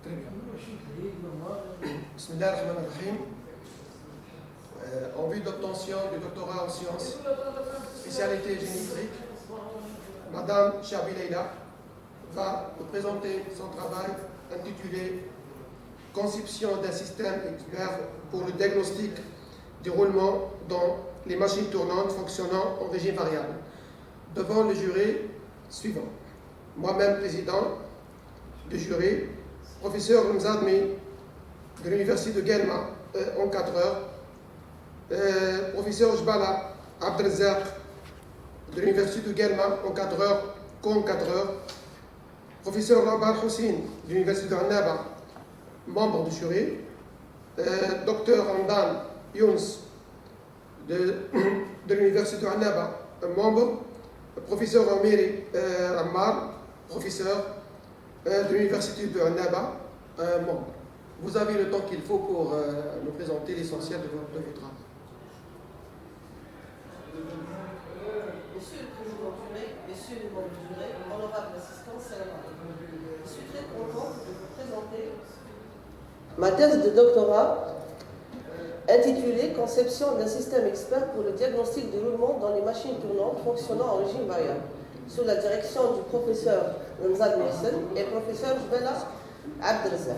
Très bien. Bismillah ar-Rahman ar-Rahim. En vue d'obtention du doctorat en sciences, spécialité génétique, Madame Chabi Leila va vous présenter son travail intitulé Conception d'un système expert pour le diagnostic du roulement dans les machines tournantes fonctionnant en régime variable, devant le jury suivant. Moi-même, président du jury, professeur Mzadmi de l'université de Guelma, encadreur, professeur Jbala Abdelzak de l'université de Guelma, encadreur, co-encadreur, professeur Rabar Hussein de l'université de Annaba, membre du jury, docteur Hamdan Younes de l'université de Annaba, membre, professeur Amiri Ammar, professeur de l'université de Annaba, membre. Vous avez le temps qu'il faut pour nous présenter l'essentiel de votre travail. Monsieur le président du jury, messieurs les membres du jury, honorable assistant, salam alaikum. Je suis très contente de vous présenter ma thèse de doctorat intitulée Conception d'un système expert pour le diagnostic du roulement dans les machines tournantes fonctionnant en régime variable, sous la direction du professeur Mzad Mehsen et professeur Jbala Abdelzak.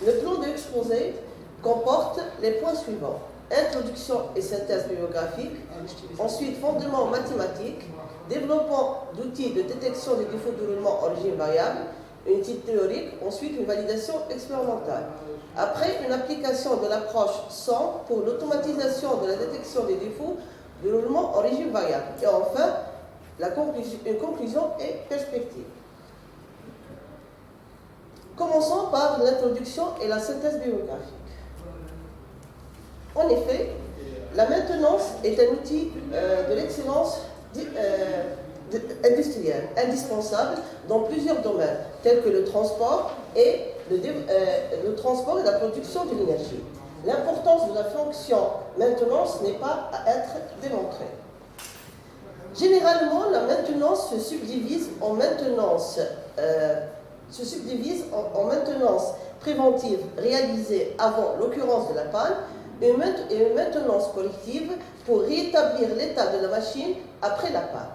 Le plan de l'exposé comporte les points suivants: introduction et synthèse bibliographique, ensuite fondements mathématiques, développement d'outils de détection des défauts de roulement en régime variable, une étude théorique, ensuite une validation expérimentale. Après, une application de l'approche SAM pour l'automatisation de la détection des défauts de roulement en régime variable. Et enfin, une conclusion et perspective. Commençons par l'introduction et la synthèse bibliographique. En effet, la maintenance est un outil de l'excellence industrielle, indispensable dans plusieurs domaines, tels que le transport et la production de l'énergie. L'importance de la fonction maintenance n'est pas à être démontrée. Généralement, la maintenance se subdivise en maintenance préventive réalisée avant l'occurrence de la panne et une maintenance corrective pour rétablir l'état de la machine après la panne.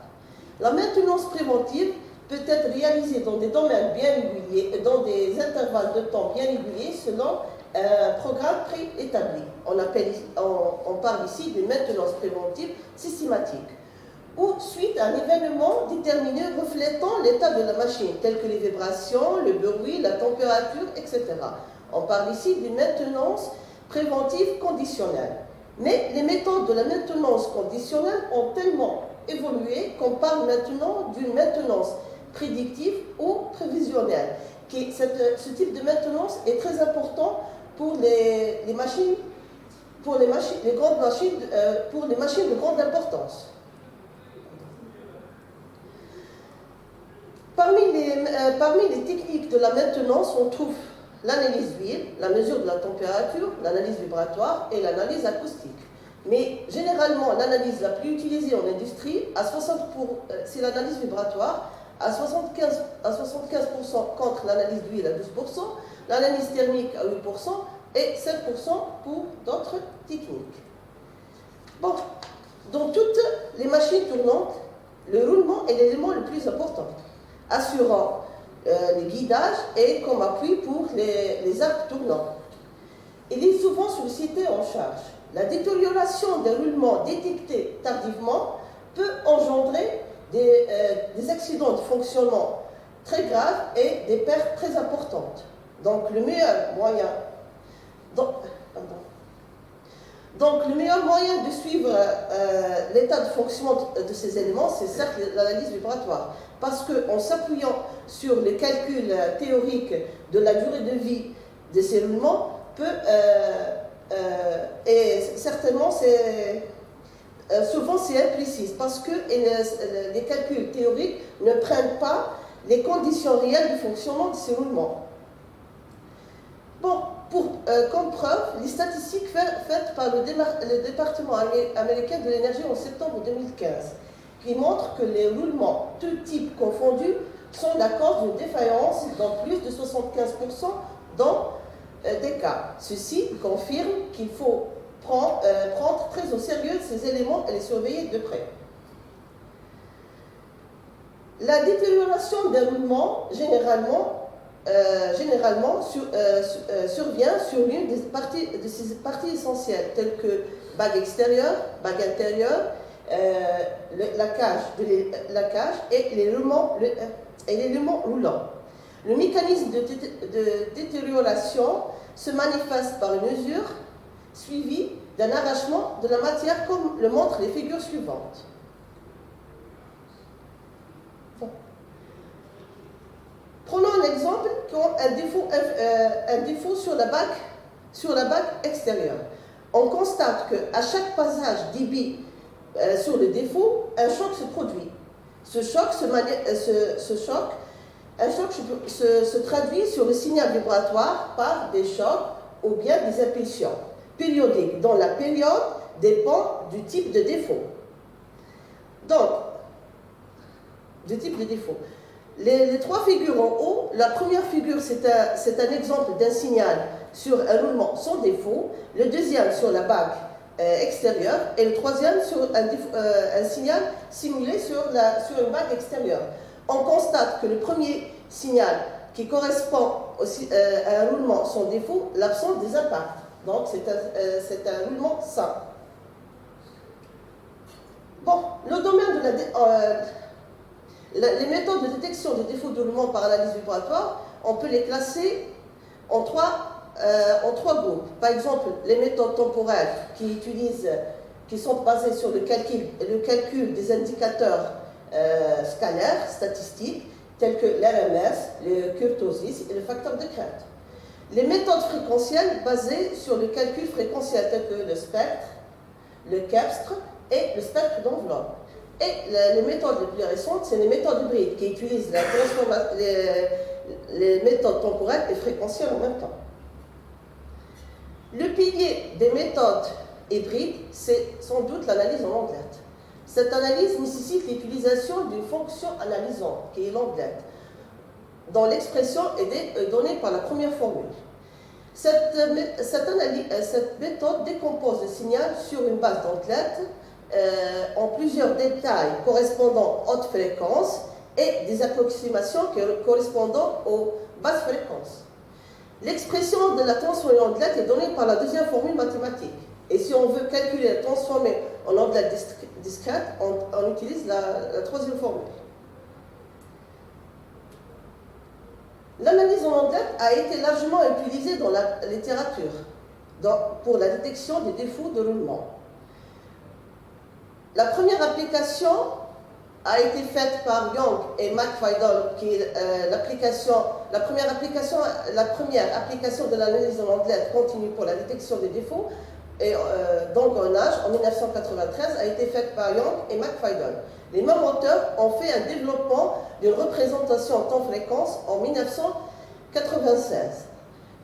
La maintenance préventive peut être réalisée dans des domaines bien réguliers et dans des intervalles de temps bien réguliers selon un programme préétabli. On parle ici d'une maintenance préventive systématique ou suite à un événement déterminé reflétant l'état de la machine, tel que les vibrations, le bruit, la température, etc. On parle ici d'une maintenance préventive conditionnelle. Mais les méthodes de la maintenance conditionnelle ont tellement évolué qu'on parle maintenant d'une maintenance prédictive ou prévisionnelle. Ce type de maintenance est très important pour les machines de grande importance. Parmi les techniques de la maintenance, on trouve l'analyse d'huile, la mesure de la température, l'analyse vibratoire et l'analyse acoustique. Mais généralement, l'analyse la plus utilisée en industrie, c'est l'analyse vibratoire, à 75% contre l'analyse d'huile à 12%, l'analyse thermique à 8% et 7% pour d'autres techniques. Bon, dans toutes les machines tournantes, le roulement est l'élément le plus important, assurant les guidages et comme appui pour les arcs tournants. Il est souvent sollicité en charge. La détérioration des roulements détectés tardivement peut engendrer des accidents de fonctionnement très graves et des pertes très importantes. Donc le meilleur moyen de suivre l'état de fonctionnement de ces éléments, c'est certes l'analyse vibratoire. Parce qu'en s'appuyant sur les calculs théoriques de la durée de vie de ces roulements, et certainement souvent c'est imprécis, parce que les calculs théoriques ne prennent pas les conditions réelles de fonctionnement de ces roulements. Bon, comme preuve, les statistiques faites par le département américain de l'énergie en septembre 2015, qui montrent que les roulements, tous types confondus, sont la cause d'une défaillance dans plus de 75% dans des cas. Ceci confirme qu'il faut prendre très au sérieux ces éléments et les surveiller de près. La détérioration d'un roulement survient sur l'une de ces parties essentielles, telles que bague extérieure, bague intérieure, la cage et l'élément roulant. Le mécanisme de détérioration se manifeste par une usure suivie d'un arrachement de la matière, comme le montrent les figures suivantes. Bon. Prenons un exemple qui a un défaut sur la bague extérieure. On constate qu'à chaque passage d'IBI sur le défaut, un choc se produit. Ce choc se traduit sur le signal vibratoire par des chocs ou bien des impulsions périodiques, dont la période dépend du type de défaut. Donc, les trois figures en haut, la première figure, c'est un exemple d'un signal sur un roulement sans défaut, le deuxième sur la bague extérieure et le troisième sur un signal simulé sur une bague extérieure. On constate que le premier signal qui correspond à un roulement sans défaut, l'absence des impacts. Donc c'est un roulement sain. Bon, le domaine de les méthodes de détection des défauts de roulement par analyse vibratoire, on peut les classer en trois groupes. Par exemple, les méthodes temporelles qui sont basées sur le calcul des indicateurs scalaires, statistiques, tels que l'RMS, le kurtosis et le facteur de Krebs. Les méthodes fréquentielles basées sur le calcul fréquentiel, tels que le spectre, le Kepstre et le spectre d'enveloppe. Et les méthodes les plus récentes, c'est les méthodes hybrides qui utilisent les méthodes temporelles et fréquentielles en même temps. Le pilier des méthodes hybrides, c'est sans doute l'analyse en ondelette. Cette analyse nécessite l'utilisation d'une fonction analysante, qui est l'ondelette, dont l'expression est donnée par la première formule. Cette méthode décompose le signal sur une base d'ondelette en plusieurs détails correspondant aux hautes fréquences et des approximations correspondant aux basses fréquences. L'expression de la transformée en ondelette est donnée par la deuxième formule mathématique. Et si on veut calculer la transformée en ondelette discrète, on utilise la troisième formule. L'analyse en ondelette a été largement utilisée dans la littérature pour la détection des défauts de roulement. La première application a été faite par Young et McFadden, qui est la première application de l'analyse en ondelette continue pour la détection des défauts et d'engrenage en 1993 a été faite par Young et McFadden. Les mêmes auteurs ont fait un développement d'une représentation en temps-fréquence en 1996.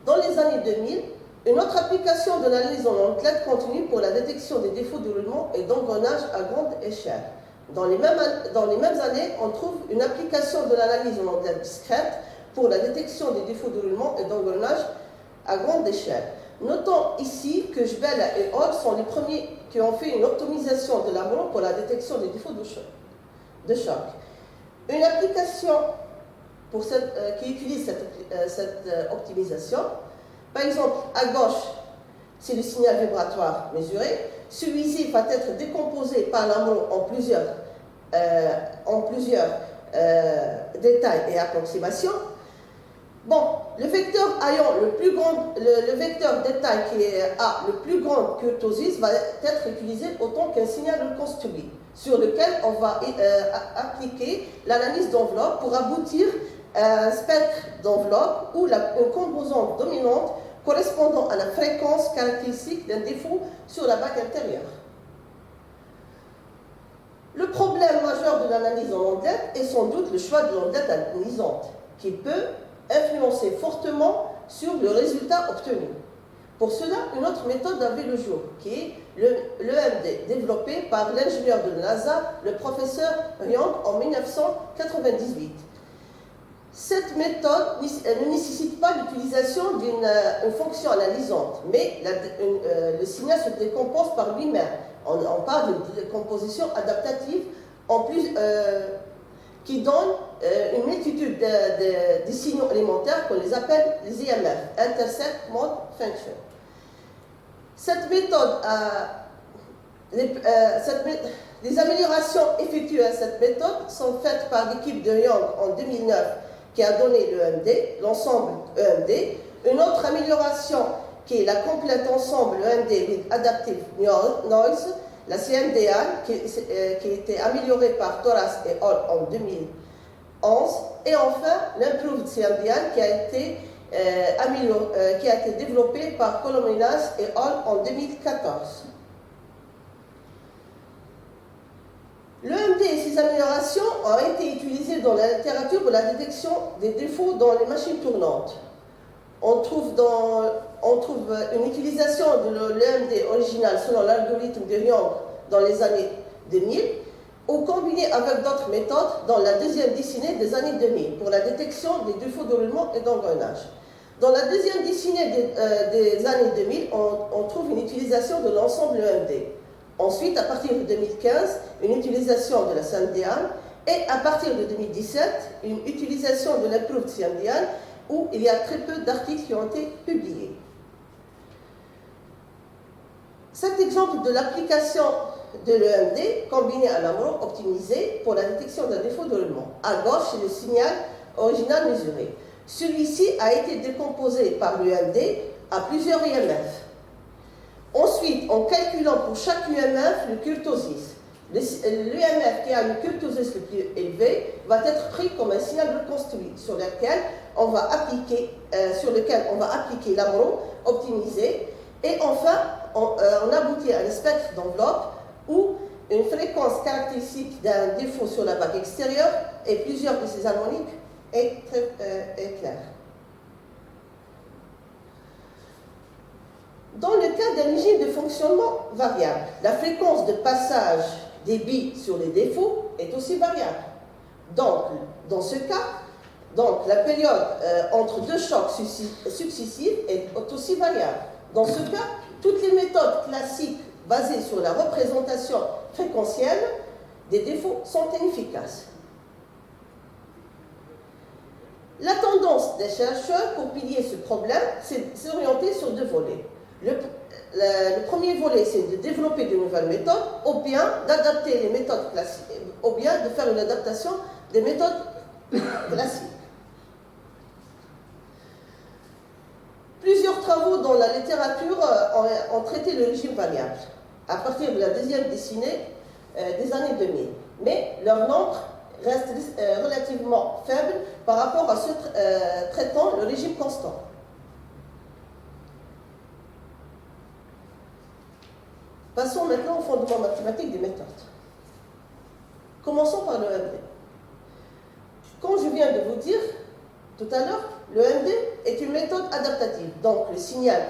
Dans les années 2000, une autre application de l'analyse en ondelette continue pour la détection des défauts de roulement et d'engrenage à grande échelle. Dans les mêmes années, on trouve une application de l'analyse en ondelette discrète pour la détection des défauts de roulement et d'engrenage à grande échelle. Notons ici que Jbel et Hall sont les premiers qui ont fait une optimisation de l'amour pour la détection des défauts de choc. Une application qui utilise cette optimisation, par exemple, à gauche, c'est le signal vibratoire mesuré. Celui-ci va être décomposé par l'amour en plusieurs détails et approximations. Bon, le vecteur ayant le vecteur détail qui a le plus grand kurtosis va être utilisé autant qu'un signal reconstruit, sur lequel on va appliquer l'analyse d'enveloppe pour aboutir à un spectre d'enveloppe où une composante dominante correspondant à la fréquence caractéristique d'un défaut sur la bague intérieure. Le problème majeur de l'analyse en ondelette est sans doute le choix de l'ondelette analysante, qui peut influencer fortement sur le résultat obtenu. Pour cela, une autre méthode a vu le jour, qui est l'EMD, développé par l'ingénieur de la NASA, le professeur Young, en 1998. Cette méthode ne nécessite pas l'utilisation d'une fonction analysante, mais le signal se décompose par lui-même. On parle de décomposition adaptative en plus, qui donne une multitude de signaux élémentaires qu'on les appelle les IMF, Intersect Mode Function. Cette méthode les améliorations effectuées à cette méthode sont faites par l'équipe de Young en 2009 qui a donné l'EMD, l'ensemble EMD. Une autre amélioration qui est la complète ensemble EMD with Adaptive Noise, la CMDA, qui a été améliorée par Thoras et al. En 2011. Et enfin, l'Improved CMDA qui a été développée par Colominas et al. En 2014. L'EMD et ses améliorations ont été utilisées dans la littérature pour la détection des défauts dans les machines tournantes. On trouve une utilisation de l'EMD original selon l'algorithme de Young dans les années 2000 ou combiné avec d'autres méthodes dans la deuxième décennie des années 2000 pour la détection des défauts de roulement et d'engrenage. Dans la deuxième décennie des années 2000, on trouve une utilisation de l'ensemble EMD. Ensuite, à partir de 2015, une utilisation de la CMDA et à partir de 2017, une utilisation de l'improved CMDA où il y a très peu d'articles qui ont été publiés. Cet exemple de l'application de l'EMD combiné à l'AMRO optimisé pour la détection d'un défaut de roulement. À gauche, c'est le signal original mesuré. Celui-ci a été décomposé par l'EMD à plusieurs IMF. Ensuite, en calculant pour chaque UMF le kurtosis, l'UMF qui a le kurtosis le plus élevé va être pris comme un signal reconstruit sur lequel on va appliquer l'AMRO optimisé. Et enfin, on aboutit à un spectre d'enveloppe où une fréquence caractéristique d'un défaut sur la bague extérieure et plusieurs de ces harmoniques est claire. Dans le cas d'un régime de fonctionnement variable, la fréquence de passage des bits sur les défauts est aussi variable. Donc, dans ce cas, la période entre deux chocs successifs est aussi variable. Dans ce cas, toutes les méthodes classiques basées sur la représentation fréquentielle des défauts sont inefficaces. La tendance des chercheurs pour pilier ce problème, c'est s'orienter sur deux volets. Le premier volet, c'est de développer de nouvelles méthodes, ou bien d'adapter les méthodes classiques, ou bien de faire une adaptation des méthodes classiques. Plusieurs travaux dans la littérature ont traité le régime variable à partir de la deuxième décennie des années 2000, mais leur nombre reste relativement faible par rapport à ceux traitant le régime constant. Passons maintenant au fondement mathématique des méthodes. Commençons par l'EMD. Comme je viens de vous dire tout à l'heure, l'EMD est une méthode adaptative, donc le signal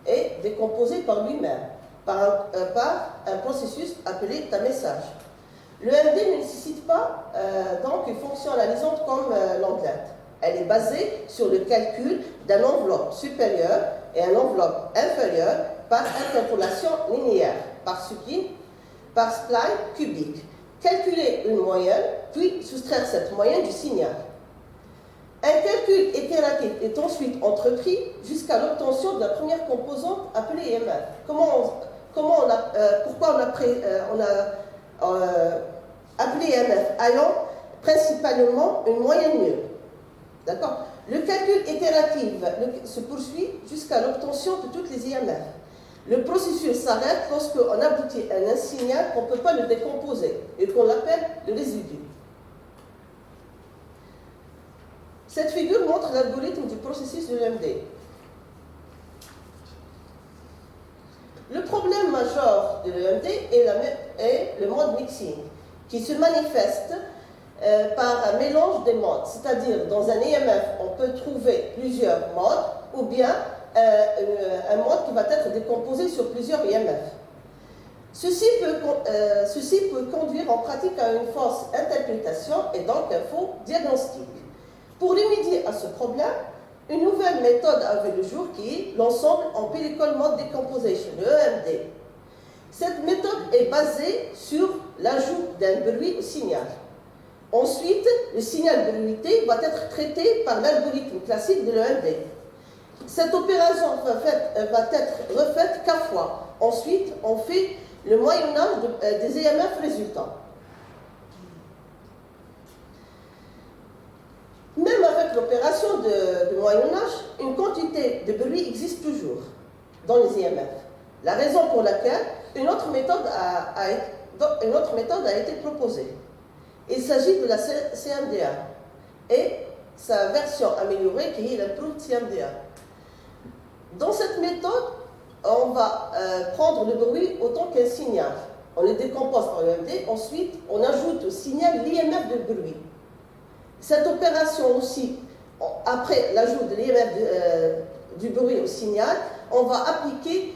est décomposé par lui-même, par un processus appelé message. L'EMD ne nécessite pas donc une fonction analysante comme l'enquête. Elle est basée sur le calcul d'une enveloppe supérieure et une enveloppe inférieure par interpolation linéaire, par spline cubique. Calculer une moyenne, puis soustraire cette moyenne du signal. Un calcul itératif est ensuite entrepris jusqu'à l'obtention de la première composante appelée EMF. Pourquoi on a appelé EMF ayant principalement une moyenne nulle. D'accord? Le calcul itératif se poursuit jusqu'à l'obtention de toutes les IMF. Le processus s'arrête lorsqu'on aboutit à un signal qu'on ne peut pas le décomposer et qu'on appelle le résidu. Cette figure montre l'algorithme du processus de l'EMD. Le problème majeur de l'EMD est le mode mixing, qui se manifeste par un mélange des modes, c'est-à-dire dans un EMF, on peut trouver plusieurs modes ou bien un mode qui va être décomposé sur plusieurs EMF. Ceci peut conduire en pratique à une fausse interprétation et donc un faux diagnostic. Pour remédier à ce problème, une nouvelle méthode a vu le jour qui est l'ensemble Empirical Mode Decomposition, le EMD. Cette méthode est basée sur l'ajout d'un bruit au signal. Ensuite, le signal bruité va être traité par l'algorithme classique de l'EMD. Cette opération va être refaite qu'à fois. Ensuite, on fait le moyennage des EMF résultants. Même avec l'opération de moyennage, une quantité de bruit existe toujours dans les EMF. La raison pour laquelle une autre méthode a été proposée. Il s'agit de la CMDA et sa version améliorée qui est l'improved CMDA. Dans cette méthode, on va prendre le bruit autant qu'un signal. On le décompose par l'EMD, ensuite on ajoute au signal l'IMF de bruit. Cette opération aussi, après l'ajout de l'IMF du bruit au signal, on va appliquer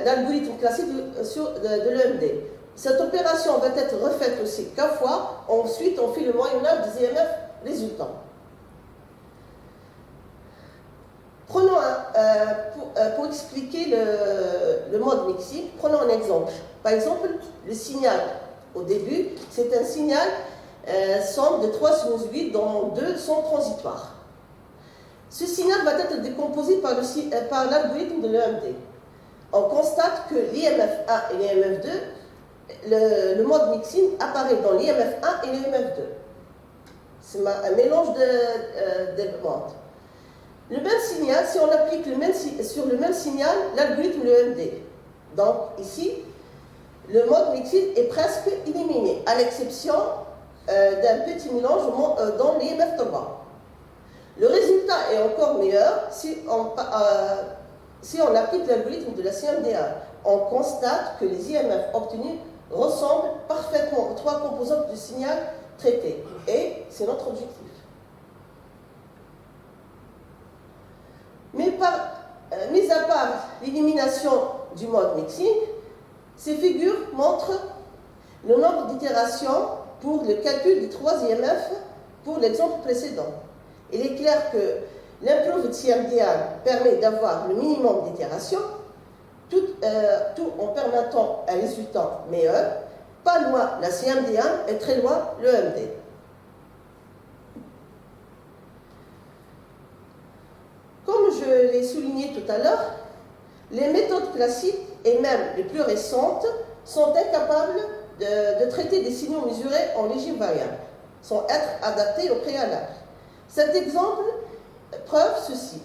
l'algorithme classique de l'EMD. Cette opération va être refaite aussi qu'à fois, ensuite on fait le moyennage des EMF résultants. Prenons pour expliquer le mode mixing, prenons un exemple. Par exemple, le signal au début, c'est un signal somme de 3 sinusoïdes dont 2 sont transitoires. Ce signal va être décomposé par l'algorithme de l'EMD. On constate que l'IMF 1 et l'IMF 2, le mode mixing apparaît dans l'IMF 1 et l'IMF 2. C'est un mélange d'éléments. Le même signal, si on applique sur le même signal l'algorithme de l'EMD. Donc ici, le mode mixing est presque éliminé, à l'exception d'un petit mélange dans l'IMF 3. Le résultat est encore meilleur si on applique l'algorithme de la CMDA. On constate que les IMF obtenus ressemblent parfaitement aux 3 composantes du signal traité. Et c'est notre objectif. Mis à part l'élimination du mode mixing, ces figures montrent le nombre d'itérations pour le calcul du 3 IMF pour l'exemple précédent. Il est clair que l'improved CMDA permet d'avoir le minimum d'itérations, tout en permettant un résultat meilleur. Pas loin la CMDA et très loin l'EMD. Comme je l'ai souligné tout à l'heure, les méthodes classiques et même les plus récentes sont incapables de traiter des signaux mesurés en régime variable, sans être adaptés au préalable. Cet exemple preuve ceci.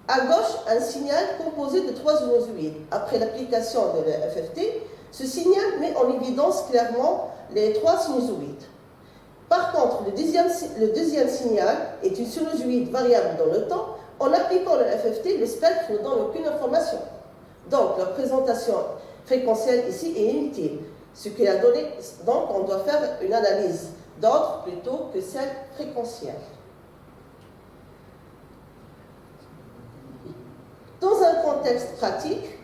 À gauche, un signal composé de 3 sinusoïdes. Après l'application de la FFT, ce signal met en évidence clairement les 3 sinusoïdes. Par contre, le deuxième signal est une sinusoïde variable dans le temps. En appliquant le FFT, le spectre ne donne aucune information. Donc, la représentation fréquentielle ici est inutile. Ce qui a donné, donc, on doit faire une analyse d'ordre plutôt que celle fréquentielle. Dans un contexte pratique,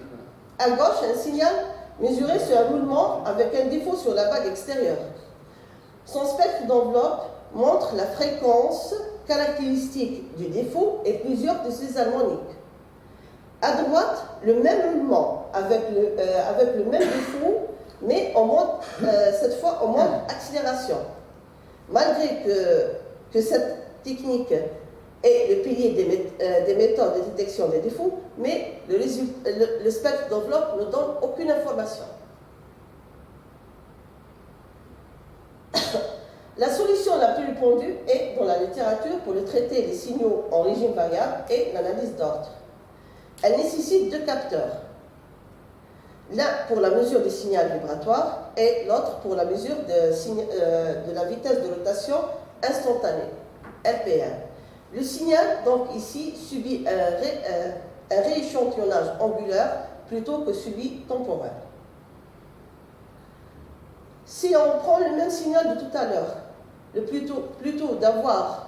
à gauche, un signal mesuré sur un roulement avec un défaut sur la vague extérieure. Son spectre d'enveloppe montre la fréquence caractéristique du défaut et plusieurs de ses harmoniques. À droite, le même roulement avec le même défaut, mais cette fois en mode accélération. Malgré que cette technique est le pilier des méthodes de détection des défauts, mais le spectre d'enveloppe ne donne aucune information. La solution la plus répandue est dans la littérature pour traiter les signaux en régime variable et l'analyse d'ordre. Elle nécessite 2 capteurs. L'un pour la mesure du signal vibratoire et l'autre pour la mesure de la vitesse de rotation instantanée, RPM. Le signal, donc ici, subit un rééchantillonnage angulaire plutôt que celui temporel. Si on prend le même signal de tout à l'heure, plutôt d'avoir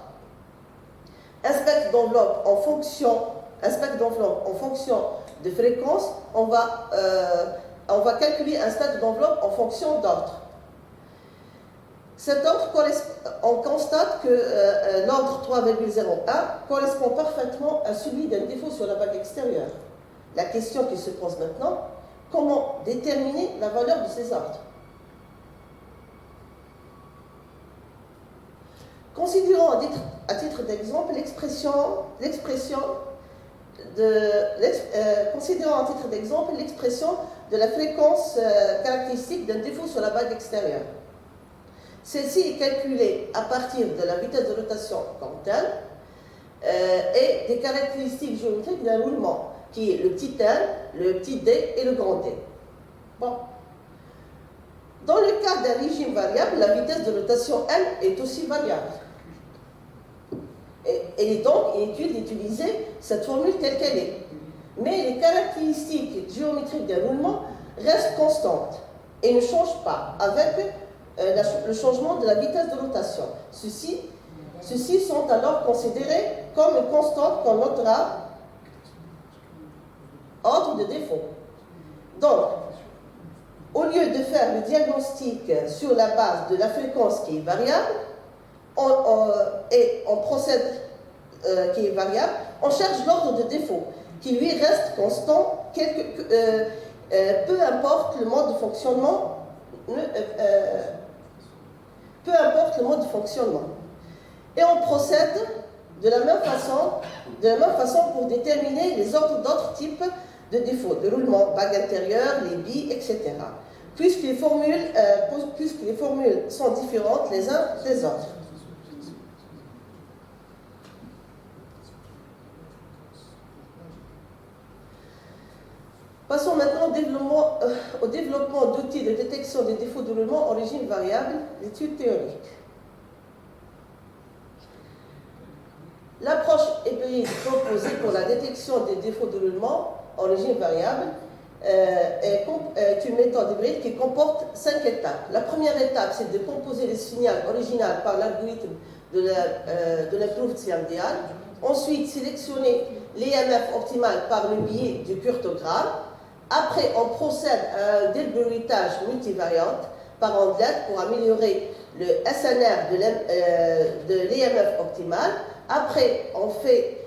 un spectre d'enveloppe en fonction de fréquence, on va calculer un spectre d'enveloppe en fonction d'ordre. Cet ordre, on constate que l'ordre 3,01 correspond parfaitement à celui d'un défaut sur la vague extérieure. La question qui se pose maintenant, comment déterminer la valeur de ces ordres? Considérons à titre d'exemple l'expression de la fréquence caractéristique d'un défaut sur la vague extérieure. Celle-ci est calculée à partir de la vitesse de rotation comme telle et des caractéristiques géométriques d'un roulement, qui est le petit n, le petit d et le grand D. Bon. Dans le cas d'un régime variable, la vitesse de rotation n est aussi variable. Et donc inutile d'utiliser cette formule telle qu'elle est. Mais les caractéristiques géométriques d'un roulement restent constantes et ne changent pas avec le changement de la vitesse de rotation. Ceux-ci sont alors considérés comme une constante qu'on notera ordre de défaut. Donc, au lieu de faire le diagnostic sur la base de la fréquence qui est variable, on procède qui est variable, on cherche l'ordre de défaut, qui lui reste constant, peu importe le mode de fonctionnement. Peu importe le mode de fonctionnement. Et on procède de la même façon pour déterminer les ordres d'autres types de défauts, de roulement, vague intérieure, les billes, etc. Puisque les formules sont différentes les uns des autres. Passons maintenant au développement d'outils de détection des défauts de roulement en régime variable, l'étude théorique. L'approche empirique proposée pour la détection des défauts de roulement en régime variable est une méthode hybride qui comporte 5 étapes. La première étape, c'est de composer le signal original par l'algorithme de l'improved CMDI. Ensuite, sélectionner l'EMF optimal par le biais du curtogramme. Après, on procède à un débruitage multivariante par ondelette pour améliorer le SNR de l'EMF optimal. Après, on fait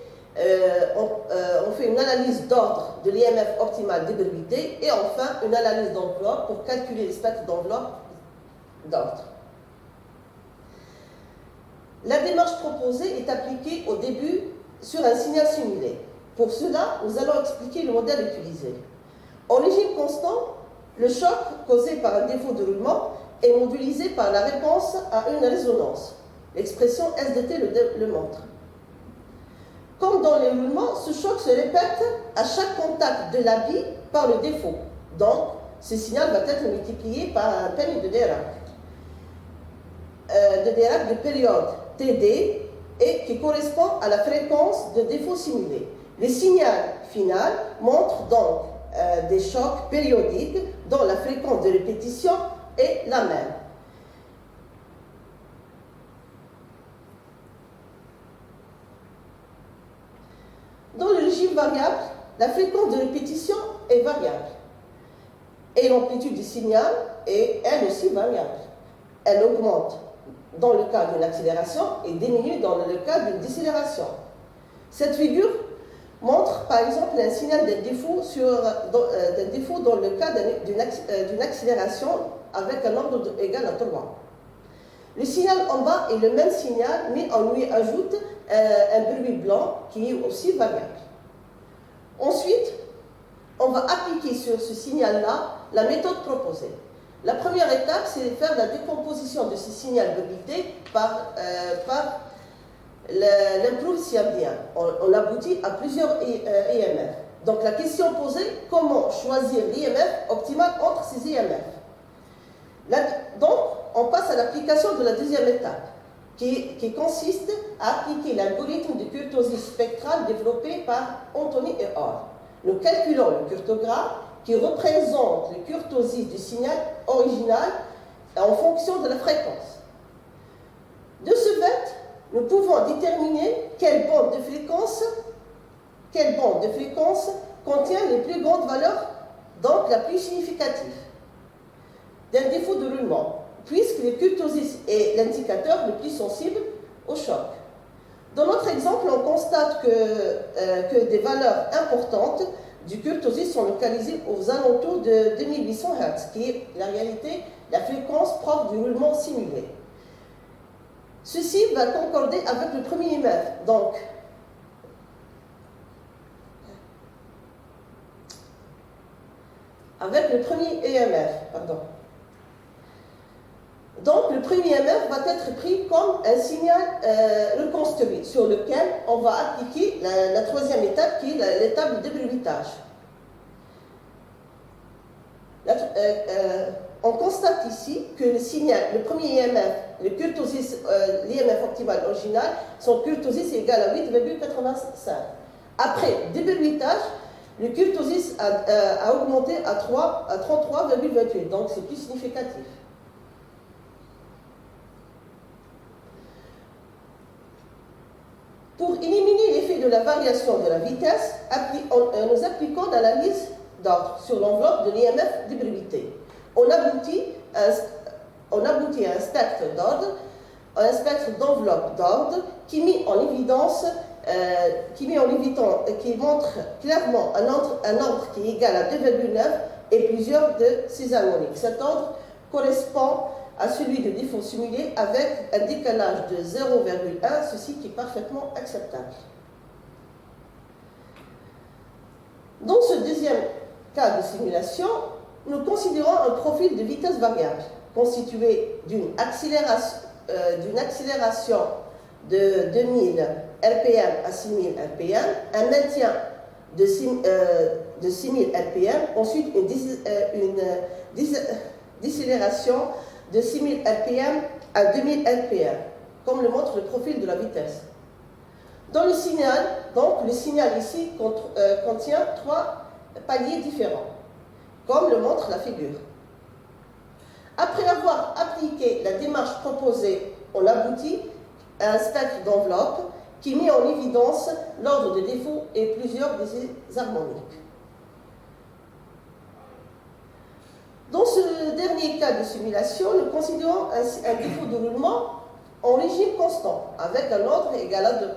une analyse d'ordre de l'EMF optimal débruité et enfin une analyse d'enveloppe pour calculer les spectres d'enveloppe d'ordre. La démarche proposée est appliquée au début sur un signal simulé. Pour cela, nous allons expliquer le modèle utilisé. En régime constant, le choc causé par un défaut de roulement est modulisé par la réponse à une résonance. L'expression SDT le montre. Comme dans les roulements, ce choc se répète à chaque contact de la bille par le défaut. Donc, ce signal va être multiplié par un terme de Dirac. De période TD et qui correspond à la fréquence de défaut simulé. Le signal final montre donc des chocs périodiques dont la fréquence de répétition est la même. Dans le régime variable, la fréquence de répétition est variable et l'amplitude du signal est elle aussi variable. Elle augmente dans le cas d'une accélération et diminue dans le cas d'une décélération. Cette figure montre par exemple un signal d'un défaut dans le cas d'une accélération avec un ordre égal à 3. Le signal en bas est le même signal, mais on lui ajoute un bruit blanc qui est aussi variable. Ensuite, on va appliquer sur ce signal-là la méthode proposée. La première étape, c'est de faire la décomposition de ce signal bruité par l'improved CMDI. On aboutit à plusieurs EMF. Donc la question posée, comment choisir l'EMF optimal entre ces EMF? Donc, on passe à l'application de la deuxième étape, qui consiste à appliquer l'algorithme de kurtosis spectrale développé par Anthony et Orr. Nous calculons le kurtogramme qui représente le kurtosis du signal original en fonction de la fréquence. De ce fait, nous pouvons déterminer quelle bande de fréquence contient les plus grandes valeurs, donc la plus significative, d'un défaut de roulement. puisque le kurtosis est l'indicateur le plus sensible au choc. Dans notre exemple, on constate que des valeurs importantes du kurtosis sont localisées aux alentours de 2800 Hz, qui est la réalité, la fréquence propre du roulement simulé. Ceci va concorder avec le premier EMF. Donc, avec le premier EMF, pardon. Donc, le premier EMF va être pris comme un signal reconstruit sur lequel on va appliquer la troisième étape qui est l'étape de débruitage. On constate ici que le signal, le premier EMF, le kurtosis, l'EMF optimal original, son kurtosis est égal à 8,85. Après débruitage, le kurtosis a augmenté à 33,28, donc c'est plus significatif. Pour éliminer l'effet de la variation de la vitesse, nous appliquons l'analyse d'ordre sur l'enveloppe de l'EMF débruité. On aboutit à un spectre d'ordre, un spectre d'enveloppe d'ordre qui montre clairement un ordre qui est égal à 2,9 et plusieurs de ces harmoniques. Cet ordre correspond à celui de défaut simulé avec un décalage de 0,1, ceci qui est parfaitement acceptable. Dans ce deuxième cas de simulation, nous considérons un profil de vitesse variable constitué d'une accélération de 2000 RPM à 6000 RPM, un maintien de 6000 RPM, ensuite une décélération de 6000 RPM à 2000 RPM, comme le montre le profil de la vitesse. Dans le signal, donc, le signal ici contient trois paliers différents, comme le montre la figure. Après avoir appliqué la démarche proposée, on aboutit à un spectre d'enveloppe qui met en évidence l'ordre de défaut et plusieurs de ses harmoniques. Dans ce dernier cas de simulation, nous considérons un défaut de roulement en régime constant, avec un ordre égal à 2.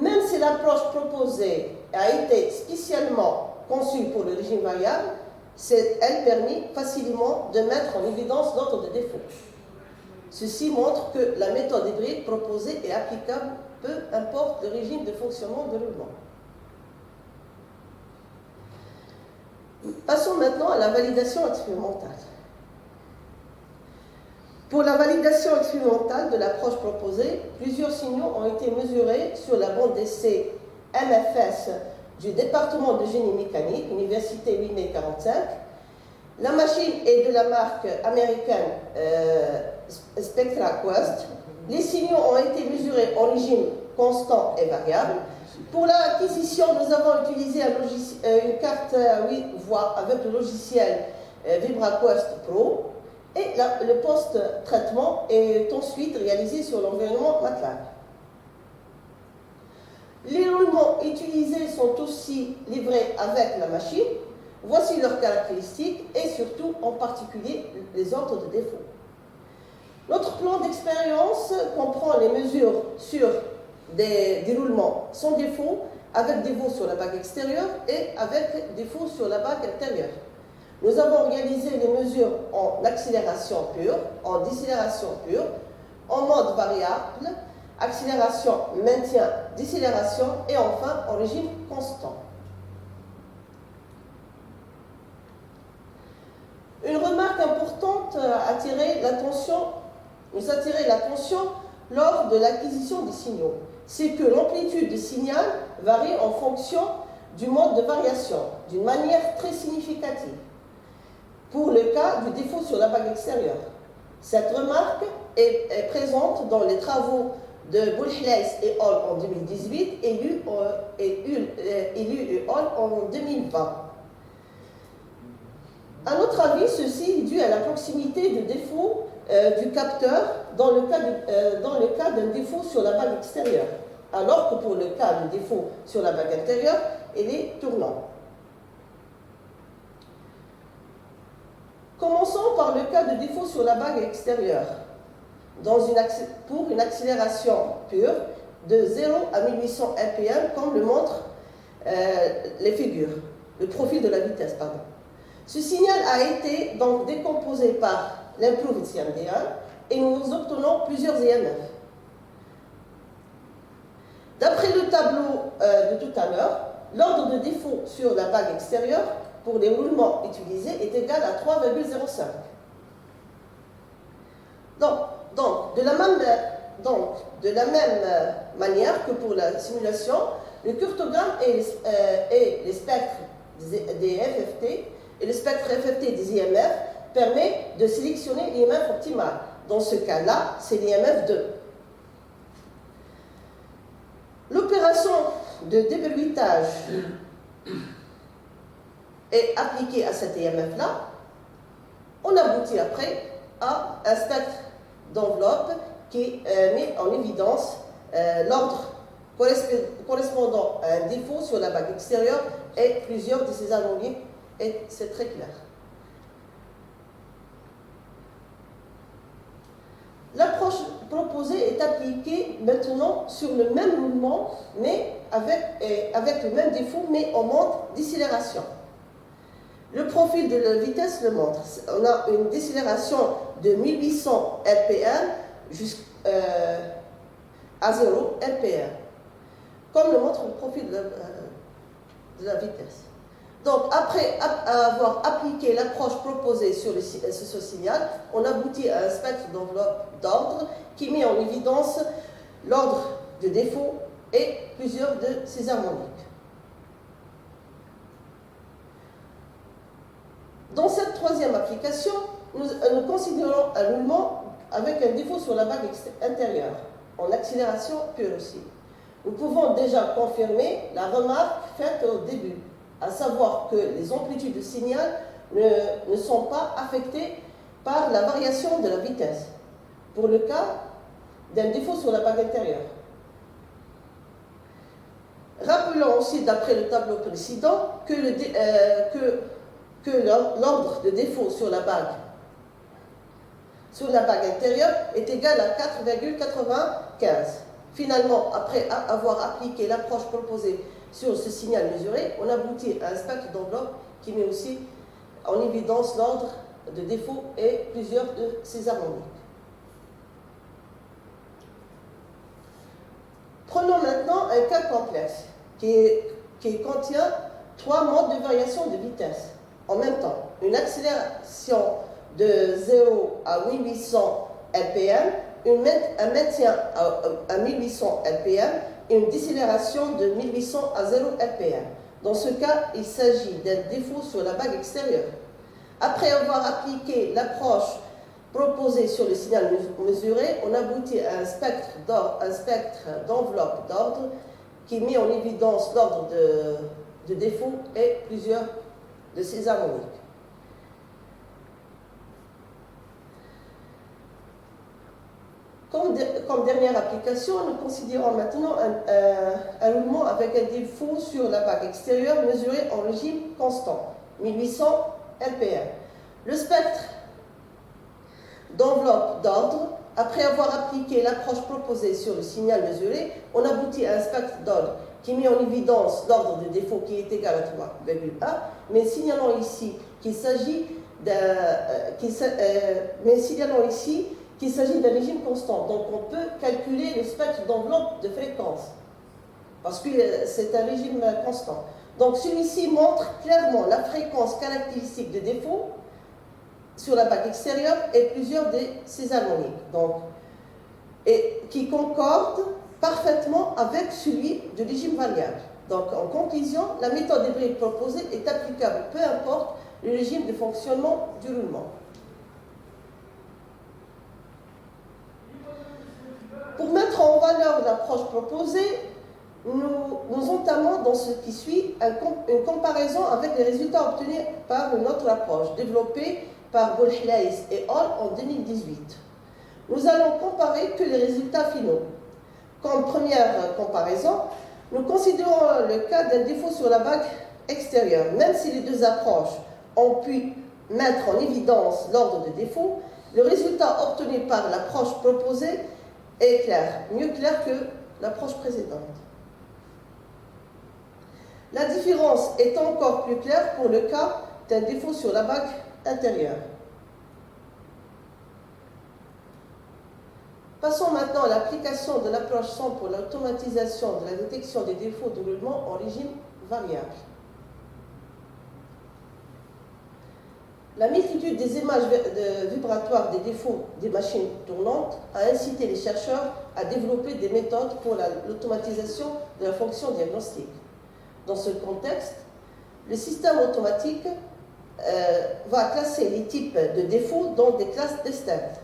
Même si l'approche proposée a été spécialement conçue pour le régime variable, elle permet facilement de mettre en évidence l'ordre de défaut. Ceci montre que la méthode hybride proposée est applicable, peu importe le régime de fonctionnement de roulement. Passons maintenant à la validation expérimentale. Pour la validation expérimentale de l'approche proposée, plusieurs signaux ont été mesurés sur la bande d'essai MFS du département de génie mécanique, Université 8 mai 45. La machine est de la marque américaine SpectraQuest. Les signaux ont été mesurés en régime constant et variable. Pour l'acquisition, nous avons utilisé une carte 8 voix avec le logiciel VibraQuest Pro et le post-traitement est ensuite réalisé sur l'environnement MATLAB. Les roulements utilisés sont aussi livrés avec la machine. Voici leurs caractéristiques et surtout en particulier les ordres de défaut. Notre plan d'expérience comprend les mesures sur des roulements sans défaut, avec défaut sur la bague extérieure et avec défaut sur la bague intérieure. Nous avons réalisé les mesures en accélération pure, en décélération pure, en mode variable, accélération, maintien, décélération et enfin en régime constant. Une remarque importante a attiré l'attention lors de l'acquisition des signaux, c'est que l'amplitude du signal varie en fonction du mode de variation, d'une manière très significative, pour le cas du défaut sur la bague extérieure. Cette remarque est présente dans les travaux de Boulhleis et Hall en 2018 et Lu et Hall en 2020. À notre avis, ceci est dû à la proximité du défaut du capteur dans le cas d'un défaut sur la bague extérieure, alors que pour le cas du défaut sur la bague intérieure, il est tournant. Commençons par le cas de défaut sur la bague extérieure, pour une accélération pure de 0 à 1800 RPM, comme le montrent les figures, le profil de la vitesse, pardon. Ce signal a été donc décomposé par l'improved CMD1 et nous obtenons plusieurs EMF. D'après le tableau de tout à l'heure, l'ordre de défaut sur la bague extérieure pour les roulements utilisés est égal à 3,05. Donc, de la même manière que pour la simulation, le curtogramme et les spectres des FFT et le spectre FFT des IMF permet de sélectionner l'IMF optimal. Dans ce cas-là, c'est l'IMF 2. L'opération de déverrouillage est appliquée à cet IMF-là. On aboutit après à un spectre d'enveloppe qui met en évidence l'ordre correspondant à un défaut sur la bague extérieure et plusieurs de ces harmoniques, et c'est très clair. L'approche proposée est appliquée maintenant sur le même mouvement, mais avec le même défaut, mais en mode décélération. Le profil de la vitesse le montre. On a une décélération de 1800 RPM jusqu'à 0 RPM, comme le montre le profil de la vitesse. Donc, après avoir appliqué l'approche proposée sur ce signal, on aboutit à un spectre d'enveloppe d'ordre qui met en évidence l'ordre de défaut et plusieurs de ses harmoniques. Dans cette troisième application, nous considérons un roulement avec un défaut sur la bague intérieure, en accélération pure aussi. Nous pouvons déjà confirmer la remarque faite au début, à savoir que les amplitudes de signal ne sont pas affectées par la variation de la vitesse, pour le cas d'un défaut sur la bague intérieure. Rappelons aussi, d'après le tableau précédent, que l'ordre de défaut sur la bague intérieure est égal à 4,95. Finalement, après avoir appliqué l'approche proposée sur ce signal mesuré, on aboutit à un spectre d'enveloppe qui met aussi en évidence l'ordre de défaut et plusieurs de ses harmoniques. Prenons maintenant un cas complexe qui contient 3 modes de variation de vitesse en même temps. Une accélération de 0 à 1800 RPM, un maintien à 1800 RPM et une décélération de 1800 à 0 RPM. Dans ce cas, il s'agit d'un défaut sur la bague extérieure. Après avoir appliqué l'approche proposée sur le signal mesuré, on aboutit à un spectre d'enveloppe d'ordre qui met en évidence l'ordre de défaut et plusieurs de ses harmoniques. Comme dernière application, nous considérons maintenant un roulement avec un défaut sur la bague extérieure mesuré en régime constant, 1800 RPM. Le spectre d'enveloppe d'ordre, après avoir appliqué l'approche proposée sur le signal mesuré, on aboutit à un spectre d'ordre qui met en évidence l'ordre de défaut qui est égal à 3,1, mais signalons ici qu'il s'agit d'un régime constant. Donc on peut calculer le spectre d'enveloppe de fréquence, parce que c'est un régime constant. Donc celui-ci montre clairement la fréquence caractéristique de défaut sur la bague extérieure et plusieurs de ses harmoniques, et qui concorde parfaitement avec celui de régime variable. Donc en conclusion, la méthode hybride proposée est applicable peu importe le régime de fonctionnement du roulement. Pour mettre en valeur l'approche proposée, nous entamons dans ce qui suit une comparaison avec les résultats obtenus par une autre approche développée par Bolhlaïs et Hall en 2018. Nous allons comparer que les résultats finaux. Comme première comparaison, nous considérons le cas d'un défaut sur la bague extérieure. Même si les deux approches ont pu mettre en évidence l'ordre de défaut, le résultat obtenu par l'approche proposée est clair, mieux clair que l'approche précédente. La différence est encore plus claire pour le cas d'un défaut sur la bague intérieure. Passons maintenant à l'application de l'approche SOM pour l'automatisation de la détection des défauts de roulement en régime variable. La multitude des images vibratoires des défauts des machines tournantes a incité les chercheurs à développer des méthodes pour l'automatisation de la fonction diagnostique. Dans ce contexte, le système automatique va classer les types de défauts dans des classes distinctes,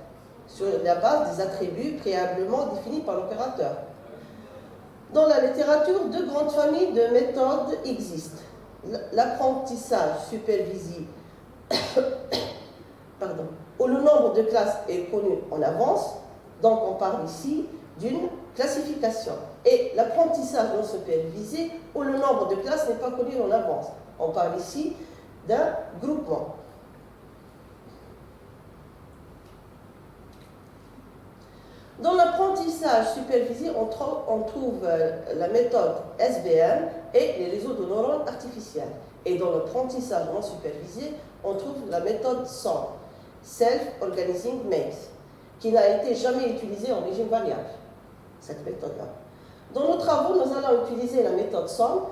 sur la base des attributs préalablement définis par l'opérateur. Dans la littérature, deux grandes familles de méthodes existent. L'apprentissage supervisé, où le nombre de classes est connu en avance, donc on parle ici d'une classification. Et l'apprentissage non supervisé, où le nombre de classes n'est pas connu en avance. On parle ici d'un groupement. Dans l'apprentissage supervisé, on trouve la méthode SVM et les réseaux de neurones artificiels. Et dans l'apprentissage non supervisé, on trouve la méthode SOM, Self-Organizing Maze, qui n'a été jamais utilisée en régime variable, cette méthode-là. Dans nos travaux, nous allons utiliser la méthode SOM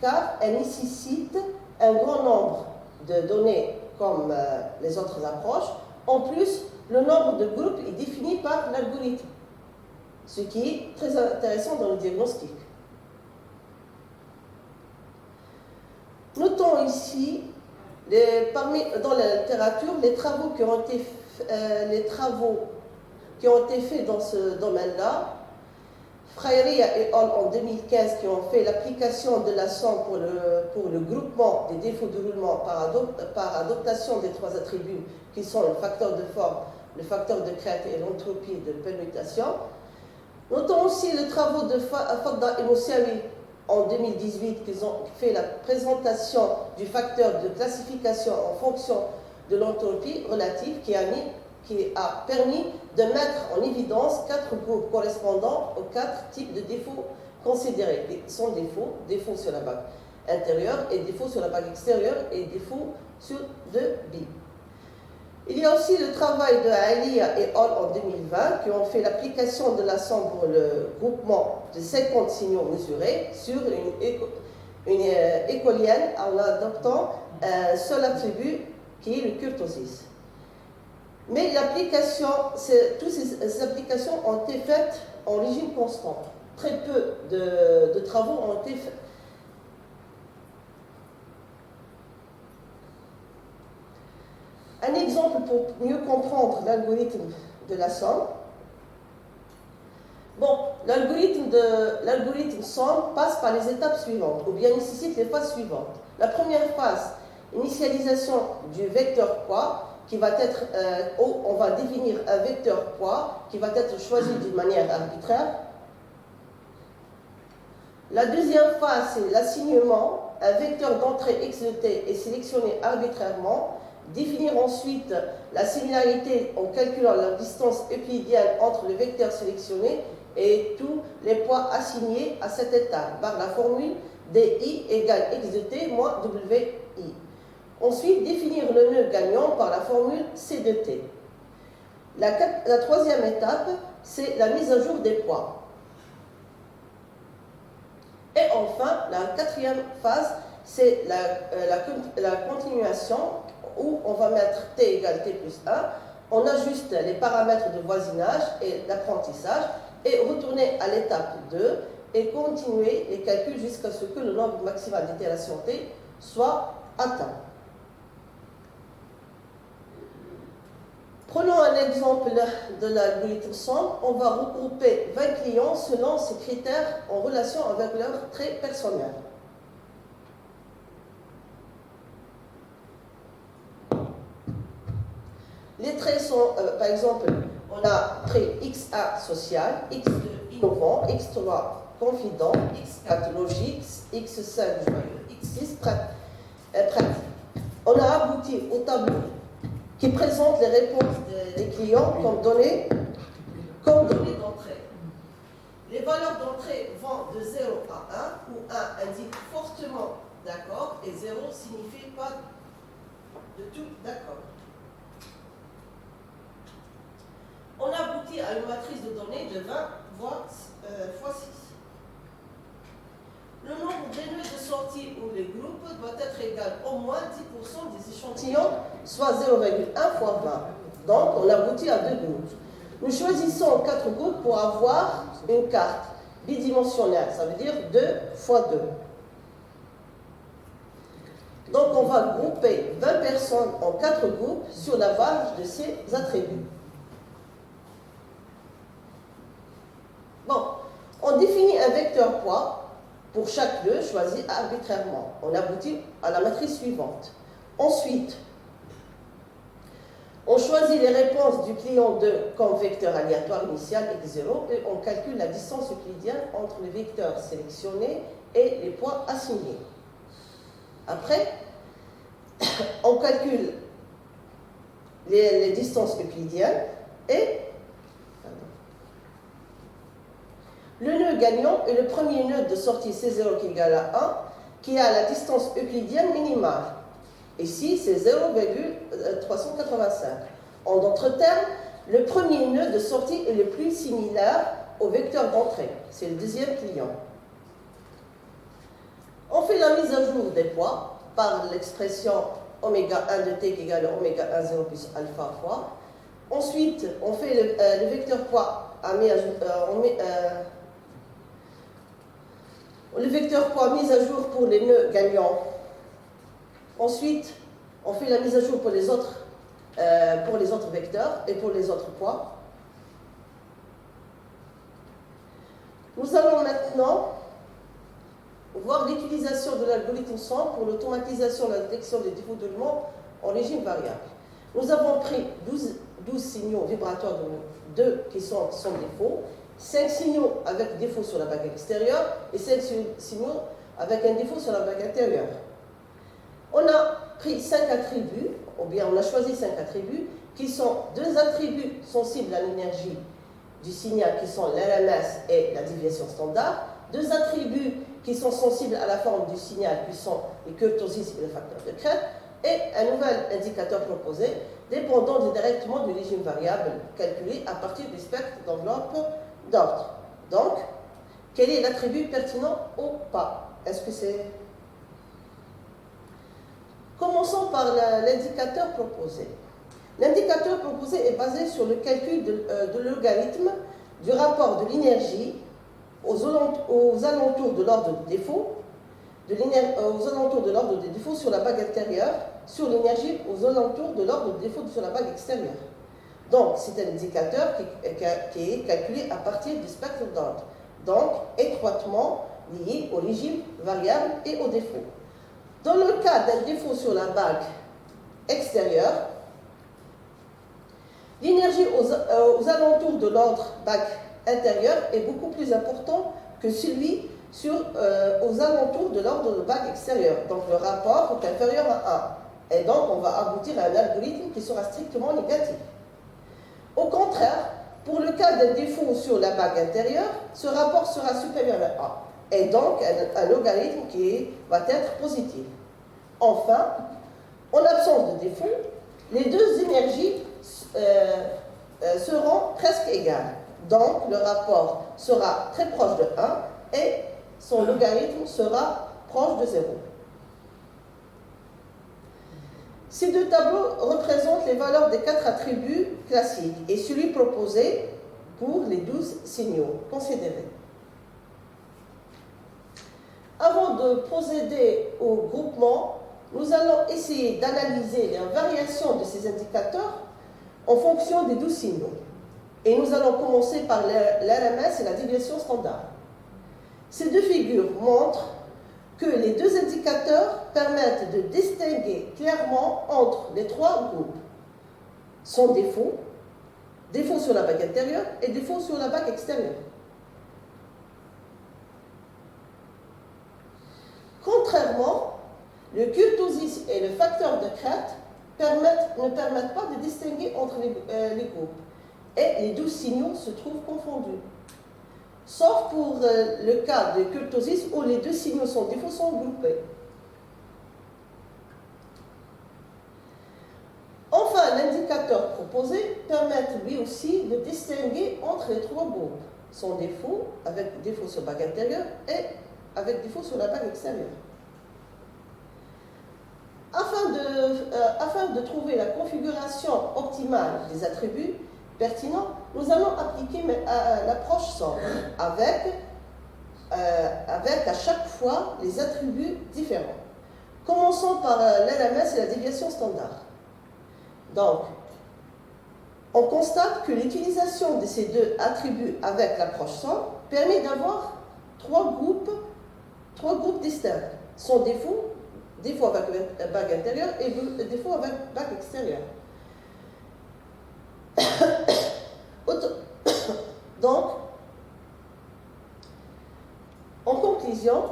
car elle nécessite un grand nombre de données comme les autres approches. En plus, le nombre de groupes est défini par l'algorithme, ce qui est très intéressant dans le diagnostic. Notons ici, dans la littérature, les travaux qui ont été faits dans ce domaine-là. Freire et al. En 2015 qui ont fait l'application de la SOM pour le groupement des défauts de roulement par adaptation des trois attributs qui sont le facteur de forme, le facteur de crête et l'entropie de permutation. Notons aussi les travaux de Fogda et Moussaoui en 2018 qui ont fait la présentation du facteur de classification en fonction de l'entropie relative qui a permis de mettre en évidence 4 groupes correspondant aux 4 types de défauts considérés. Sans défauts sur la bague intérieure et défauts sur la bague extérieure et défauts sur 2 billes. Il y a aussi le travail de Alia et al. En 2020 qui ont fait l'application de la SOM pour le groupement de 50 signaux mesurés sur une écolienne en adoptant un seul attribut qui est le kurtosis. Mais l'application, toutes ces applications ont été faites en régime constant. Très peu de travaux ont été faits. Un exemple pour mieux comprendre l'algorithme de la SOM. Bon, l'algorithme SOM passe par les étapes suivantes, ou bien nécessite les phases suivantes. La première phase, initialisation du vecteur poids, qui va être, où on va définir un vecteur poids qui va être choisi d'une manière arbitraire. La deuxième phase, c'est l'assignement. Un vecteur d'entrée x de t est sélectionné arbitrairement. Définir ensuite la similarité en calculant la distance euclidienne entre le vecteur sélectionné et tous les poids assignés à cette étape par la formule di égale x de t moins wi. Ensuite, définir le nœud gagnant par la formule C de t. La troisième étape, c'est la mise à jour des poids. Et enfin, la quatrième phase, c'est la continuation où on va mettre t égale t plus 1, on ajuste les paramètres de voisinage et d'apprentissage et retourner à l'étape 2 et continuer les calculs jusqu'à ce que le nombre maximal d'itérations t soit atteint. Prenons un exemple de l'algorithme SOM. On va regrouper 20 clients selon ces critères en relation avec leurs traits personnels. Les traits sont, par exemple, on a trait X1 social, X2 innovant, X3 confident, X4 logique, X5 joyeux, X6 pratique. on a abouti au tableau qui présente les réponses des clients comme données d'entrée. Les valeurs d'entrée vont de 0 à 1, où 1 indique fortement d'accord et 0 signifie pas de tout d'accord. On aboutit à une matrice de données de 20 fois 6. Le nombre des nœuds de sortie ou les groupes doit être égal au moins 10% des échantillons, soit 0,1 fois 20. Donc, on aboutit à 2 groupes. Nous choisissons 4 groupes pour avoir une carte bidimensionnelle, ça veut dire 2 fois 2. Donc, on va grouper 20 personnes en 4 groupes sur la base de ces attributs. Bon, on définit un vecteur poids pour chaque nœud choisi arbitrairement. On aboutit à la matrice suivante. Ensuite, on choisit les réponses du client 2 comme vecteur aléatoire initial x0 et on calcule la distance euclidienne entre les vecteurs sélectionnés et les poids assignés. Après, on calcule les distances euclidiennes et le nœud gagnant est le premier nœud de sortie C0 qui est égal à 1 qui a la distance euclidienne minimale. Ici, c'est 0,385. En d'autres termes, le premier nœud de sortie est le plus similaire au vecteur d'entrée. C'est le deuxième client. On fait la mise à jour des poids par l'expression oméga 1 de t qui est égal à oméga 1 0 plus alpha fois. Ensuite, on fait le vecteur poids le vecteur poids mis à jour pour les nœuds gagnants. Ensuite, on fait la mise à jour pour les autres vecteurs et pour les autres poids. Nous allons maintenant voir l'utilisation de l'algorithme SAMP pour l'automatisation de la détection des défauts de roulement en régime variable. Nous avons pris 12 signaux vibratoires de 2 qui sont sans défaut, 5 signaux avec défaut sur la bague extérieure et 5 signaux avec un défaut sur la bague intérieure. On a pris 5 attributs, ou bien on a choisi 5 attributs, qui sont 2 attributs sensibles à l'énergie du signal, qui sont l'RMS et la déviation standard, 2 attributs qui sont sensibles à la forme du signal, qui sont les kurtosis et le facteur de Krebs, et un nouvel indicateur proposé, dépendant directement du régime variable calculé à partir du spectre d'enveloppe d'ordre. Donc, quel est l'attribut pertinent ou pas? Est-ce que c'est... Commençons par l'indicateur proposé. L'indicateur proposé est basé sur le calcul de logarithme du rapport de l'énergie aux alentours de l'ordre de défaut, aux alentours de l'ordre de défaut sur la bague intérieure, sur l'énergie aux alentours de l'ordre de défaut sur la bague extérieure. Donc, c'est un indicateur qui est calculé à partir du spectre d'ordre, donc étroitement lié au régime variable et au défaut. Dans le cas d'un défaut sur la bague extérieure, l'énergie aux alentours de l'ordre bague intérieure est beaucoup plus important que celui aux alentours de l'ordre de bague extérieure. Donc le rapport est inférieur à 1. Et donc on va aboutir à un algorithme qui sera strictement négatif. Au contraire, pour le cas d'un défaut sur la bague intérieure, ce rapport sera supérieur à 1. Et donc un logarithme qui va être positif. Enfin, en absence de défaut, les deux énergies seront presque égales. Donc, le rapport sera très proche de 1 et son logarithme sera proche de 0. Ces deux tableaux représentent les valeurs des 4 attributs classiques et celui proposé pour les 12 signaux considérés. Avant de procéder au groupement, nous allons essayer d'analyser les variations de ces indicateurs en fonction des 12 signaux. Et nous allons commencer par l'RMS et la déviation standard. Ces deux figures montrent que les deux indicateurs permettent de distinguer clairement entre les 3 groupes. Sans défaut, défaut sur la bague intérieure et défaut sur la bague extérieure. Contrairement, Le kurtosis et le facteur de crête ne permettent pas de distinguer entre les groupes et les 12 signaux se trouvent confondus. Sauf pour le cas de kurtosis où les 2 signaux sans défaut sont groupés. Enfin, l'indicateur proposé permet lui aussi de distinguer entre les 3 groupes, sans défaut, avec défaut sur bague intérieure et avec défaut sur la bague extérieure. Afin de trouver la configuration optimale des attributs pertinents, nous allons appliquer l'approche SOM avec à chaque fois les attributs différents. Commençons par l'LMS et la déviation standard. Donc, on constate que l'utilisation de ces 2 attributs avec l'approche SOM permet d'avoir 3 groupes distincts, sans défaut avec bague intérieure et défaut avec bague extérieure. Donc, en conclusion,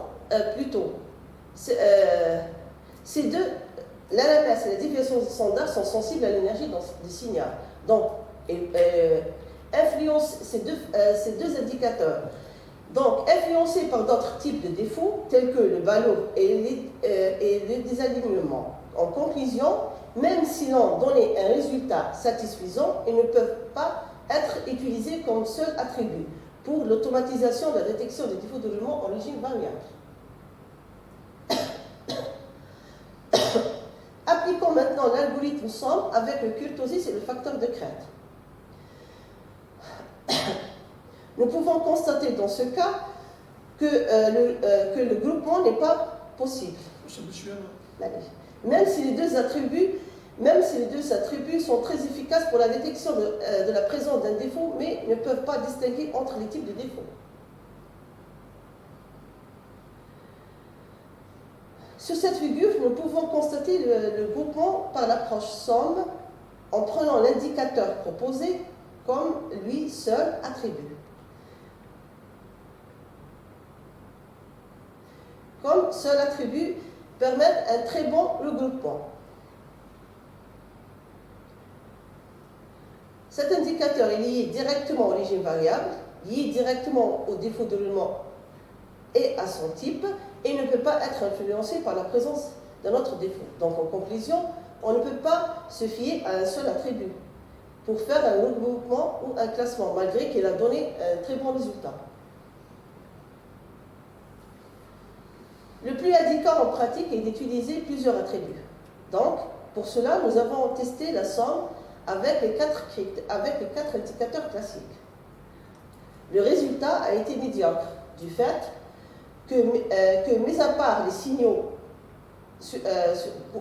ces 2, l'LMS et la déviation standard sont sensibles à l'énergie du signal. Donc, influence ces deux indicateurs. Donc, influencés par d'autres types de défauts, tels que le ballot et les désalignements. En conclusion, même si l'on donnait un résultat satisfaisant, ils ne peuvent pas être utilisés comme seul attribut pour l'automatisation de la détection des défauts de roulement en régime variable. Appliquons maintenant l'algorithme SOM avec le kurtosis et le facteur de crête. Nous pouvons constater dans ce cas que le groupement n'est pas possible. Même si les deux attributs sont très efficaces pour la détection de la présence d'un défaut, mais ne peuvent pas distinguer entre les types de défauts. Sur cette figure, nous pouvons constater le groupement par l'approche SOM en prenant l'indicateur proposé comme lui seul attribut. Comme seul attribut permettent un très bon regroupement. Cet indicateur est lié directement au régime variable, lié directement au défaut de roulement et à son type, et ne peut pas être influencé par la présence d'un autre défaut. Donc en conclusion, on ne peut pas se fier à un seul attribut pour faire un regroupement ou un classement, malgré qu'il a donné un très bon résultat. Le plus adéquat en pratique est d'utiliser plusieurs attributs. Donc, pour cela, nous avons testé la somme avec les 4 indicateurs classiques. Le résultat a été médiocre du fait que mis à part les signaux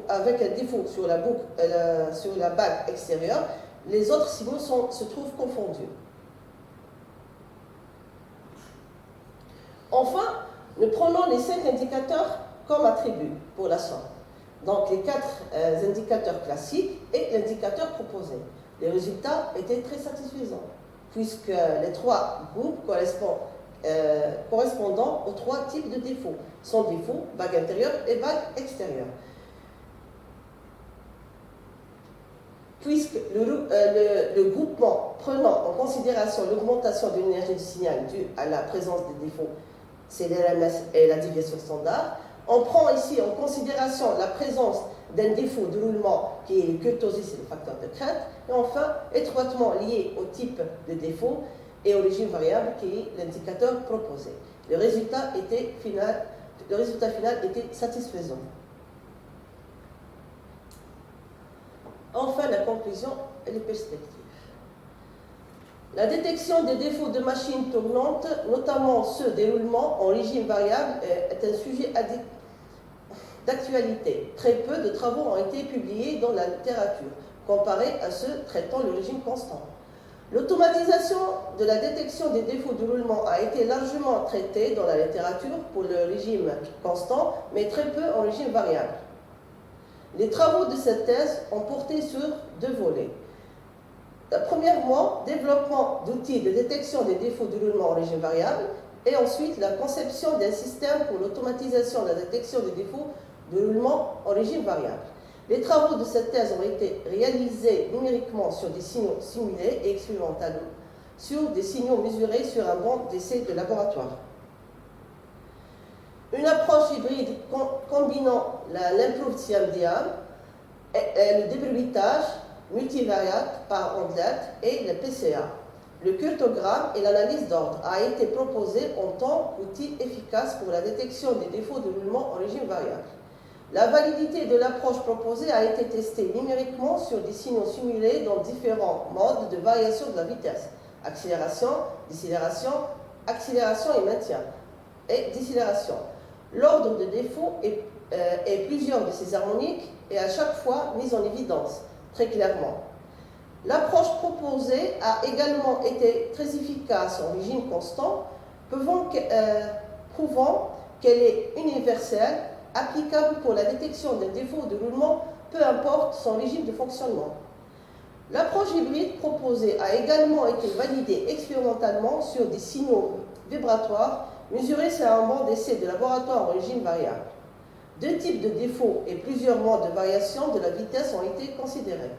avec un défaut sur la bague extérieure, les autres signaux se trouvent confondus. Enfin, nous prenons les 5 indicateurs comme attributs pour la somme. Donc les 4 indicateurs classiques et l'indicateur proposé. Les résultats étaient très satisfaisants, puisque les 3 groupes correspondant aux 3 types de défauts, sans défaut, bague intérieure et bague extérieure. Puisque le groupement prenant en considération l'augmentation de l'énergie du signal due à la présence des défauts, c'est l'LMS et la déviation standard, on prend ici en considération la présence d'un défaut de roulement qui est le kurtosis et le facteur de crête, et enfin étroitement lié au type de défaut et au régime variable qui est l'indicateur proposé. Le résultat final était satisfaisant. Enfin, la conclusion et les perspectives. La détection des défauts de machines tournantes, notamment ceux des roulements en régime variable, est un sujet d'actualité. Très peu de travaux ont été publiés dans la littérature, comparés à ceux traitant le régime constant. L'automatisation de la détection des défauts de roulement a été largement traitée dans la littérature pour le régime constant, mais très peu en régime variable. Les travaux de cette thèse ont porté sur 2 volets. Premièrement, développement d'outils de détection des défauts de roulement en régime variable, et ensuite la conception d'un système pour l'automatisation de la détection des défauts de roulement en régime variable. Les travaux de cette thèse ont été réalisés numériquement sur des signaux simulés et expérimentalement sur des signaux mesurés sur un banc d'essai de laboratoire. Une approche hybride combinant l'improved CMDA, le débruitage multivariate par ondelette et le PCA. Le curtogramme et l'analyse d'ordre a été proposé en tant qu'outil efficace pour la détection des défauts de roulement en régime variable. La validité de l'approche proposée a été testée numériquement sur des signaux simulés dans différents modes de variation de la vitesse: accélération, décélération, accélération et maintien, et décélération. L'ordre de défaut et plusieurs de ces harmoniques est à chaque fois mis en évidence très clairement. L'approche proposée a également été très efficace en régime constant, prouvant qu'elle est universelle, applicable pour la détection d'un défaut de roulement, peu importe son régime de fonctionnement. L'approche hybride proposée a également été validée expérimentalement sur des signaux vibratoires mesurés sur un banc d'essai de laboratoire en régime variable. Deux types de défauts et plusieurs modes de variation de la vitesse ont été considérés.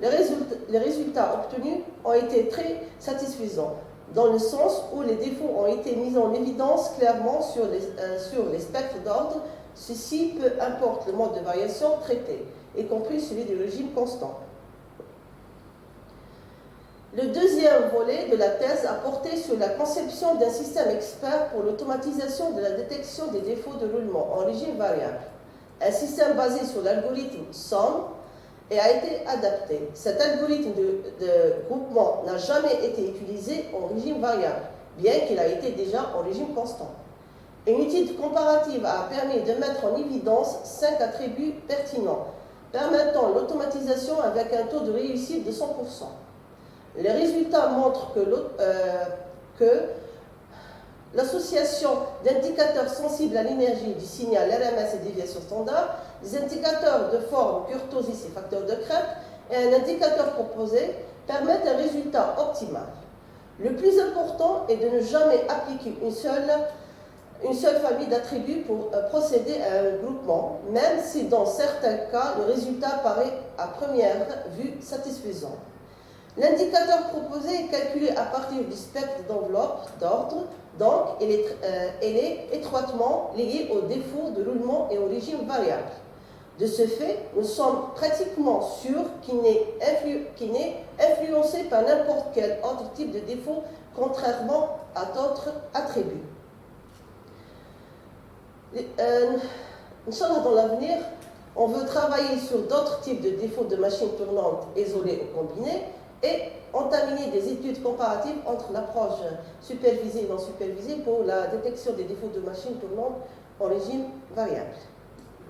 Les résultats obtenus ont été très satisfaisants, dans le sens où les défauts ont été mis en évidence clairement sur les spectres d'ordre, ceci peu importe le mode de variation traité, y compris celui du régime constant. Le deuxième volet de la thèse a porté sur la conception d'un système expert pour l'automatisation de la détection des défauts de roulement en régime variable. Un système basé sur l'algorithme SOM et a été adapté. Cet algorithme de groupement n'a jamais été utilisé en régime variable, bien qu'il a été déjà en régime constant. Une étude comparative a permis de mettre en évidence 5 attributs pertinents, permettant l'automatisation avec un taux de réussite de 100%. Les résultats montrent que l'association d'indicateurs sensibles à l'énergie du signal RMS et déviation standard, des indicateurs de forme, kurtosis et facteur de Krebs et un indicateur proposé permettent un résultat optimal. Le plus important est de ne jamais appliquer une seule famille d'attributs pour procéder à un groupement, même si dans certains cas le résultat paraît à première vue satisfaisant. L'indicateur proposé est calculé à partir du spectre d'enveloppe d'ordre, donc il est étroitement lié au défaut de roulement et au régime variable. De ce fait, nous sommes pratiquement sûrs qu'il n'est influencé par n'importe quel autre type de défaut, contrairement à d'autres attributs. Inch'Allah, dans l'avenir, on veut travailler sur d'autres types de défauts de machines tournantes isolées ou combinées et entamer des études comparatives entre l'approche supervisée et non supervisée pour la détection des défauts de machines tournantes en régime variable.